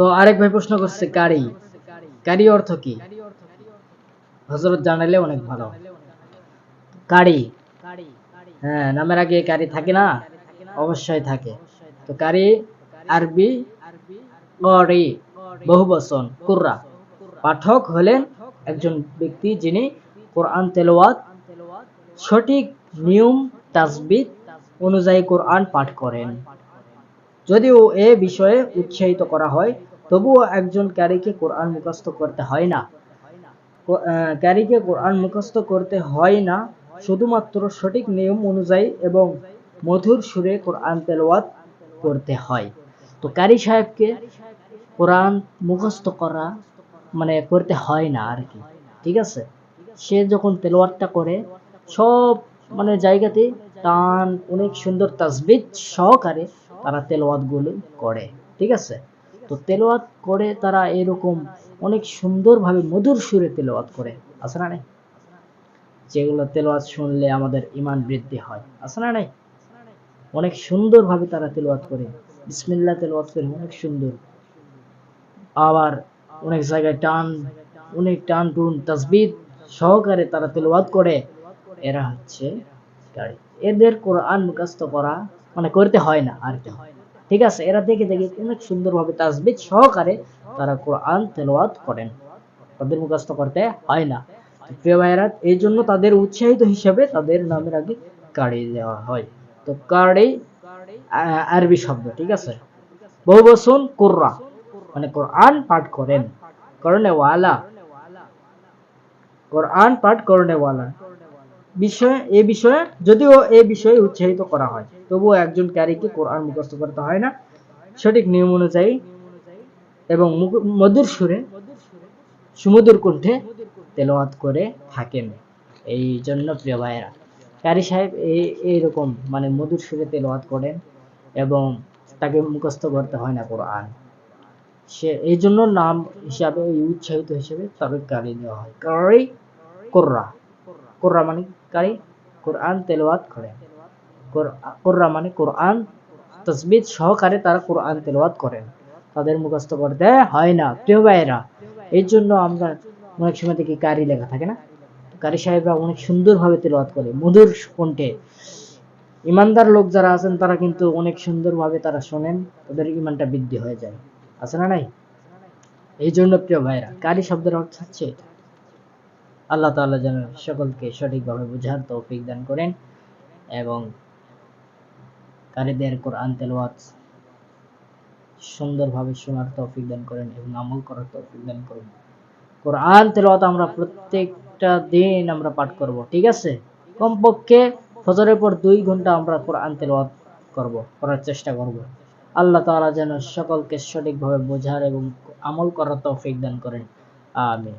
তো আরেক ভাই প্রশ্ন করছে কারি, কারি অর্থ কি? হযরত জানাইলে অনেক ভালো। কারি, হ্যাঁ, নামের আগে কারি থাকে না? অবশ্যই থাকে। তো কারি আরবি করি, বহুবচন কুররা। পাঠক হলেন একজন ব্যক্তি যিনি কোরআন তেলাওয়াত সঠিক নিয়ম তাজবিদ অনুযায়ী কোরআন পাঠ করেন। যদিও এ বিষয়ে উৎসাহিত করা হয়, তবুও একজন ক্যারিকে কোরআন মুখস্থ করতে হয় না। ক্যারিকে কোরআন মুখস্থ করতে হয় না, শুধুমাত্র সঠিক নিয়ম অনুযায়ী এবং মধুর সুরে কোরআন তেলাওয়াত করতে হয়। তো ক্যারি সাহেবকে কোরআন মুখস্থ করা মানে করতে হয় না আর কি, ঠিক আছে। সে যখন তেলাওয়াতটা করে সব মানে জায়গাতে টান অনেক সুন্দর তাসবিহ সহকারে তারা তেলাওয়াত গুলো করে, ঠিক আছে। তো তেলাওয়াত করে তারা এরকম অনেক সুন্দরভাবে মধুর সুরে তেলাওয়াত করে, আছে না নাই? যেগুলো তেলাওয়াত শুনলে আমাদের ঈমান বৃদ্ধি হয়, আছে না নাই? অনেক সুন্দরভাবে তারা তেলাওয়াত করে, বিসমিল্লাহ তেলাওয়াত করে অনেক সুন্দর। আবার অনেক জায়গায় অনেক টান টুন তাসবিহ সহকারে তারা তেলাওয়াত করে। এরা হচ্ছে কারি। এদের কোরআন মুখস্থ করা মানে করতে হয় না আর কি, ঠিক আছে। এরা দেখে দেখে অনেক সুন্দরভাবে তাসবিহ সহকারে তারা কোরআন তেলাওয়াত করেন, তাদের মুখস্থ করতে হয় না। প্রিয় ভাইয়েরা, এই জন্য তাদের উৎসাহিত হিসেবে তাদের নামের আগে কারি দেওয়া হয়। তো কারি আরবি শব্দ, ঠিক আছে। বহুবচন কুররা মানে কোরআন পাঠ করেন, করনেওয়ালা, কোরআন পাঠ করনেওয়ালা। বিষয়ে যদিও এ বিষয়ে উৎসাহিত করা হয়, তবুও একজন ক্যারিকে কোরআন মুখস্থ করতে হয় না, সঠিক নিয়ম অনুযায়ী এবং মধুর সুরে সুমধুর কণ্ঠে তেলাওয়াত করে থাকেন। এই জন্য প্রিয় ভাইয়েরা, ক্যারি সাহেব এইরকম মানে মধুর সুরে তেলাওয়াত করেন এবং তাকে মুখস্থ করতে হয় না কোরআন। সে এই জন্য নাম হিসাবে উৎসাহিত হিসেবে তাকে কারি দেওয়া হয়, কারি কোররা। কোররা মানে কারি, কোরআন তেলাওয়াত করে। কোররা মানে কোরআন তাসবিহ সহকারে তারা কোরআন তেলাওয়াত করেন, তাদের মুখস্থ করতে হয় না। প্রিয় ভাইয়েরা, এই জন্য আমরা অনেক সময় দেখি কারি লেখা থাকে না, কারি সাহেবরা অনেক সুন্দরভাবে তেলাওয়াত করে মধুর কণ্ঠে। ইমানদার লোক যারা আছেন তারা কিন্তু অনেক সুন্দরভাবে তারা শোনেন, তাদের ইমানটা বৃদ্ধি হয়ে যায়, আছে না নাই? এই জন্য প্রিয় ভাইয়েরা, কারি শব্দের অর্থ হচ্ছে এটা। আল্লাহ তাআলা যেন সকলকে সঠিকভাবে বোঝার তৌফিক দান করেন এবং কারিদের কোরআন তেলাওয়াত সুন্দরভাবে শোনার তৌফিক দান করেন এবং আমল করার তৌফিক দান করেন। কোরআন তেলাওয়াত আমরা প্রত্যেকটা দিন আমরা পাঠ করব, ঠিক আছে। কমপক্ষে ফজরের পর 2 ঘন্টা আমরা কোরআন তেলাওয়াত করার চেষ্টা করব। আল্লাহ তাআলা যেন সকলকে সঠিকভাবে বোঝার এবং আমল করার তৌফিক দান করেন, আমিন।